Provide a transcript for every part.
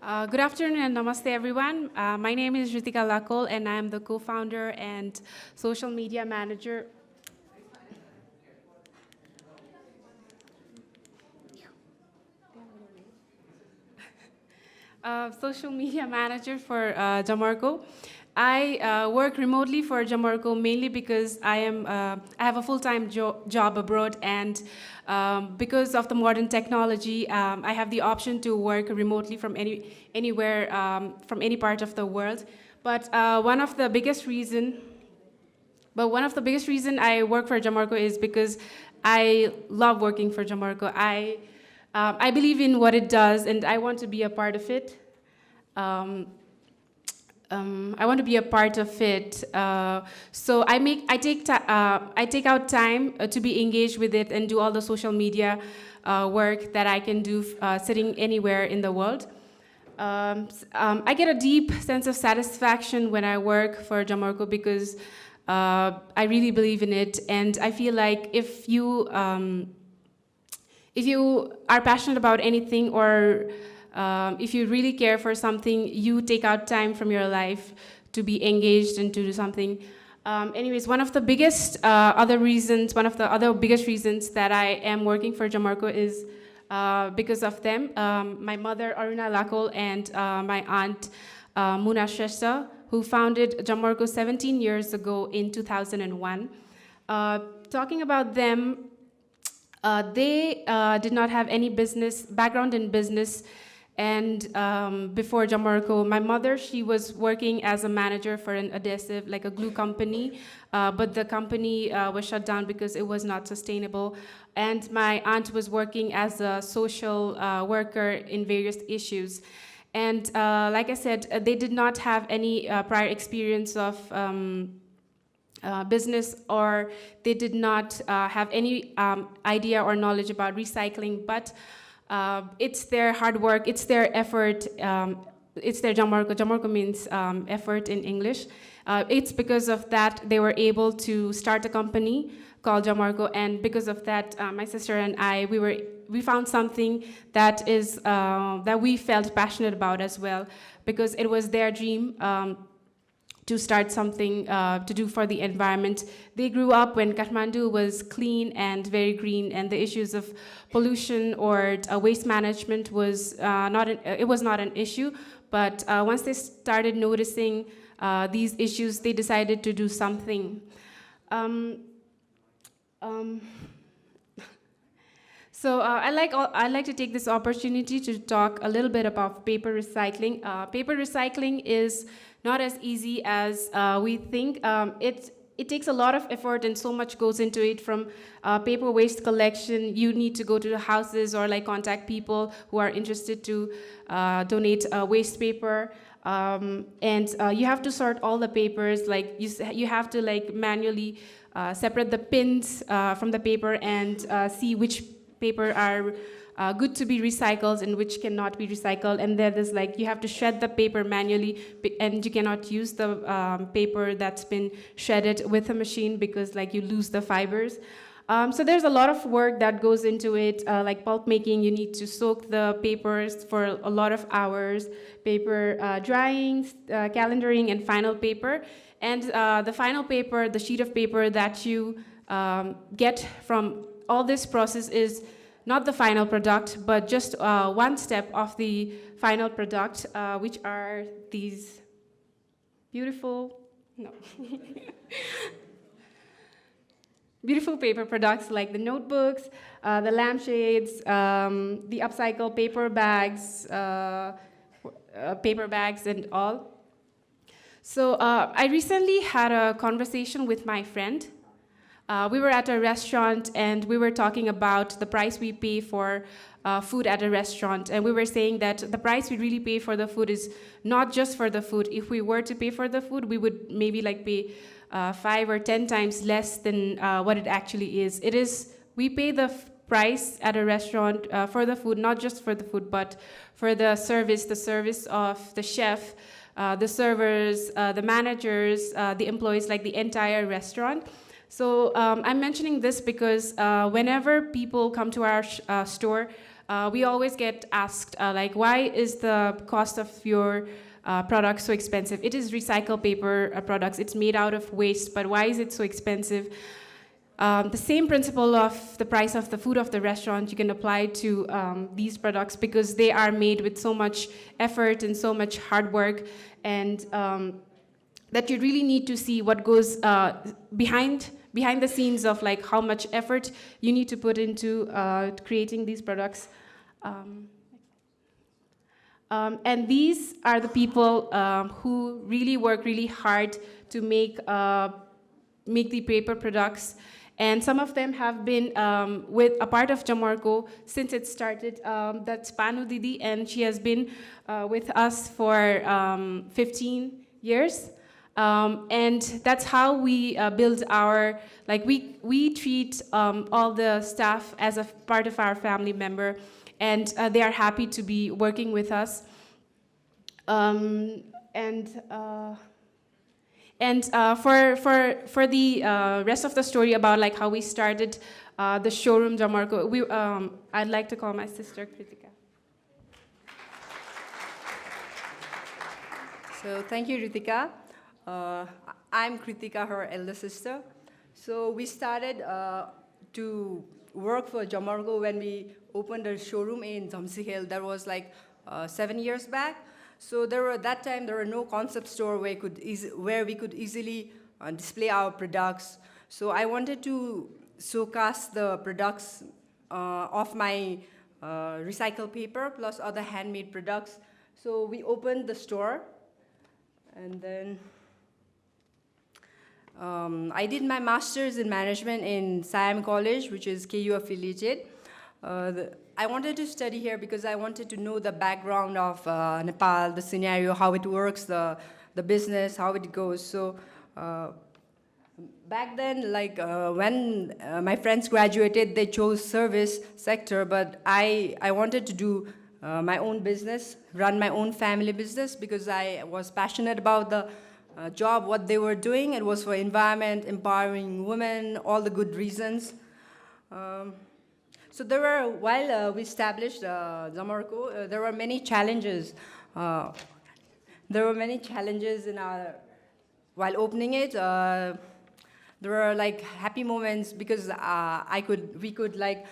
Good afternoon and namaste, everyone. My name is Ritica Lacoul, and I am the co-founder and social media manager. Social media manager for Jamarko. I work remotely for Jamarko mainly because I have a full-time job abroad, and because of the modern technology, I have the option to work remotely from anywhere, from any part of the world. But one of the biggest reason I work for Jamarko is because I love working for Jamarko. I believe in what it does, and I want to be a part of it. Um, I want to be a part of it. So I take out time to be engaged with it and do all the social media work that I can do sitting anywhere in the world. I get a deep sense of satisfaction when I work for Jamarko because I really believe in it, and I feel like if you are passionate about anything, or if you really care for something, you take out time from your life to be engaged and to do something. Anyways, one of the other biggest reasons that I am working for Jamarko is because of them. My mother, Aruna Lacoul, and my aunt, Muna Shrestha, who founded Jamarko 17 years ago in 2001. Talking about them, they did not have any background in business, and before Jamarko, my mother, she was working as a manager for an adhesive, like a glue company, but the company was shut down because it was not sustainable. And my aunt was working as a social worker in various issues. And like I said, they did not have any prior experience of business, or they did not have any idea or knowledge about recycling, but it's their hard work, it's their effort, it's their Jamarko. Jamarko means effort in English. It's because of that they were able to start a company called Jamarko, and because of that, my sister and I, we found something that we felt passionate about as well, because it was their dream to start something to do for the environment. They grew up when Kathmandu was clean and very green, and the issues of pollution or waste management was not an issue. But once they started noticing these issues, they decided to do something. So I'd like to take this opportunity to talk a little bit about paper recycling. Paper recycling is not as easy as we think. It takes a lot of effort, and so much goes into it, from paper waste collection. You need to go to the houses or like contact people who are interested to donate waste paper. And you have to sort all the papers. Like you have to like manually separate the pins from the paper and see which paper are good to be recycled and which cannot be recycled. And then there's like, you have to shred the paper manually, and you cannot use the paper that's been shredded with a machine because like you lose the fibers. So there's a lot of work that goes into it, like pulp making. You need to soak the papers for a lot of hours, paper drying, calendaring, and final paper. And the final paper, the sheet of paper that you get from all this process is not the final product, but just one step of the final product, which are these beautiful, no. Beautiful paper products like the notebooks, the lampshades, the upcycle paper bags, and all. So I recently had a conversation with my friend. We were at a restaurant, and we were talking about the price we pay for food at a restaurant. And we were saying that the price we really pay for the food is not just for the food. If we were to pay for the food, we would maybe like pay 5 or 10 times less than what it actually is. We pay the price at a restaurant for the food, not just for the food, but for the service of the chef, the servers, the managers, the employees, like the entire restaurant. So I'm mentioning this because whenever people come to our store, we always get asked, like, why is the cost of your product so expensive? It is recycled paper products. It's made out of waste, but why is it so expensive? The same principle of the price of the food of the restaurant you can apply to these products, because they are made with so much effort and so much hard work, and that you really need to see what goes behind the scenes of like how much effort you need to put into creating these products. And these are the people who really work really hard to make the paper products. And some of them have been with a part of Jamarko since it started. That's Panu Didi, and she has been with us for 15 years. And that's how we build our, like we treat all the staff as a part of our family member, and they are happy to be working with us. For the rest of the story about like how we started the showroom Jamarko, I'd like to call my sister Kritica. So thank you, Ritica. I'm Kritica, her elder sister. So we started to work for Jamarko when we opened a showroom in Jamsi Hill. That was like 7 years back. So at that time there were no concept store where we could easily display our products. So I wanted to showcase the products of my recycled paper plus other handmade products. So we opened the store, and then I did my master's in management in Siam College, which is KU affiliated. I wanted to study here because I wanted to know the background of Nepal, the scenario, how it works, the business, how it goes. So back then, like when my friends graduated, they chose service sector, but I wanted to do my own business, run my own family business, because I was passionate about the job, what they were doing. It was for environment, empowering women, all the good reasons. So while we established Jamarko, there were many challenges. While opening it. There were like happy moments because we could like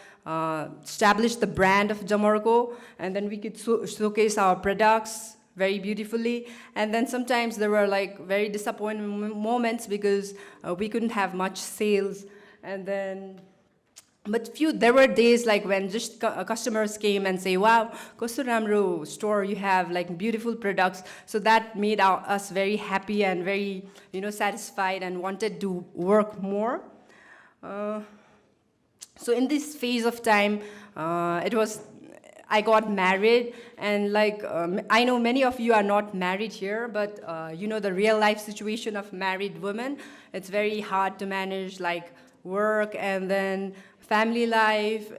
establish the brand of Jamarko, and then we could showcase our products very beautifully. And then sometimes there were like very disappointing moments because we couldn't have much sales. And then, there were days like when just customers came and say, "Wow, Kosto Ramro store, you have like beautiful products." So that made us very happy and very, satisfied and wanted to work more. So in this phase of time, I got married, and like I know many of you are not married here, but the real life situation of married women, it's very hard to manage like work and then family life,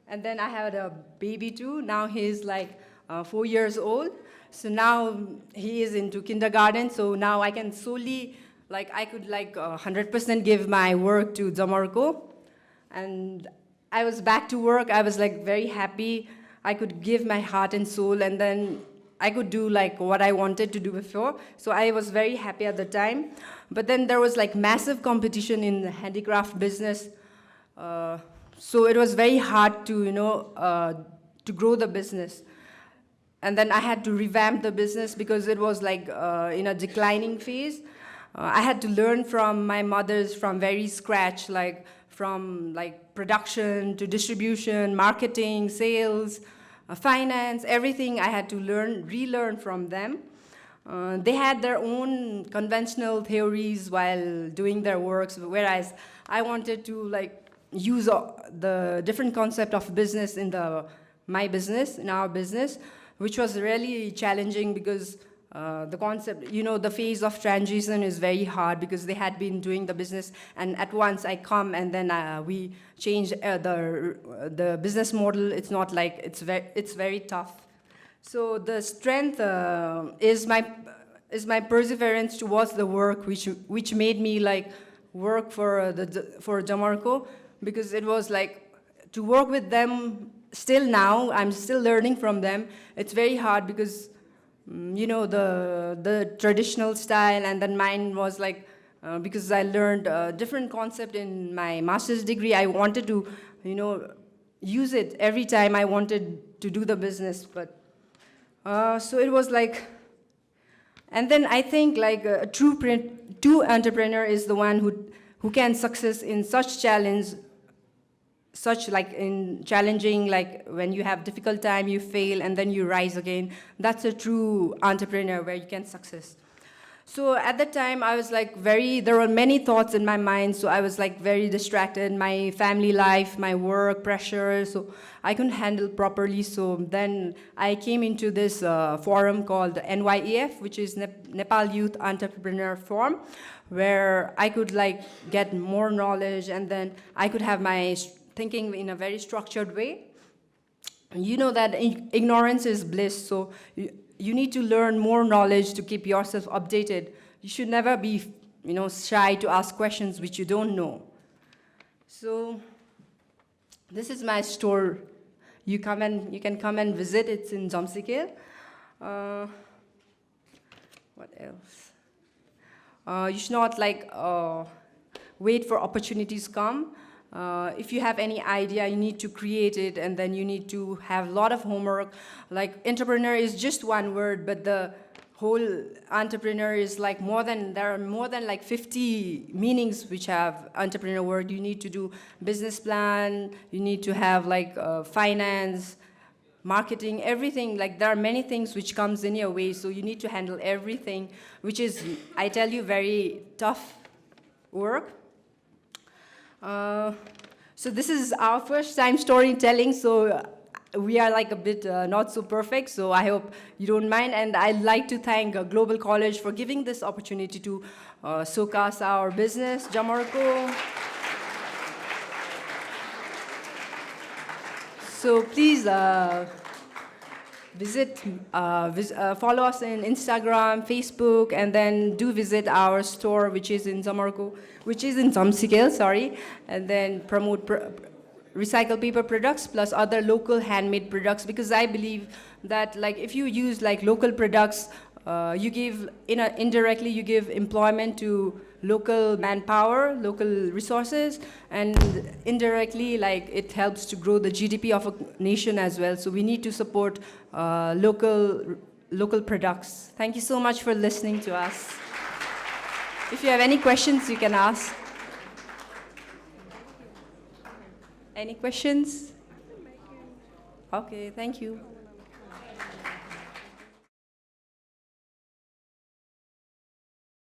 and then I had a baby too. Now he's like 4 years old. So now he is into kindergarten. So now I can solely, I could 100% give my work to Jamarko. And I was back to work. I was like very happy. I could give my heart and soul, and then I could do like what I wanted to do before. So I was very happy at the time. But then there was like massive competition in the handicraft business. So it was very hard to, to grow the business. And then I had to revamp the business because it was like in a declining phase. I had to learn from my mothers from very scratch, from production to distribution, marketing, sales, finance, everything I had to relearn from them. They had their own conventional theories while doing their works, whereas I wanted to use the different concept of business in our business, which was really challenging because the concept, the phase of transition is very hard because they had been doing the business, and at once I come and then we change the business model. It's not like it's very tough. So the strength is my perseverance towards the work, which made me work for Jamarko, because it was to work with them still now, I'm still learning from them. It's very hard because, the traditional style, and then mine was like, because I learned a different concept in my master's degree, I wanted to, use it every time I wanted to do the business. But so it was like, and then I think like a true entrepreneur is the one who can success in such like in challenging, like when you have difficult time, you fail, and then you rise again. That's a true entrepreneur where you can success. So at that time, I was like there were many thoughts in my mind, so I was like very distracted, my family life, my work pressure, so I couldn't handle properly. So then I came into this forum called NYEF, which is Nepal Youth Entrepreneur Forum, where I could like get more knowledge, and then I could have my thinking in a very structured way. You know that ignorance is bliss, so you need to learn more knowledge to keep yourself updated. You should never be, shy to ask questions which you don't know. So this is my store. You can come and visit. It's in Jamsikil. What else? You should not like wait for opportunities come. If you have any idea, you need to create it, and then you need to have a lot of homework. Like entrepreneur is just one word, but the whole entrepreneur is like there are more than like 50 meanings which have entrepreneur word. You need to do business plan, you need to have like finance, marketing, everything. Like there are many things which comes in your way, so you need to handle everything, which is, I tell you, very tough work. So this is our first time storytelling, so we are like a bit not so perfect, so I hope you don't mind. And I'd like to thank Global College for giving this opportunity to showcase our business, Jamarko. So please follow us in Instagram, Facebook, and then do visit our store, which is in Jamsikil, sorry, and then promote recycled paper products plus other local handmade products, because I believe that like if you use like local products, you give indirectly you give employment to local manpower, local resources, and indirectly like it helps to grow the GDP of a nation as well. So we need to support local products. Thank you so much for listening to us. If you have any questions, you can ask. Any questions? Okay, thank you.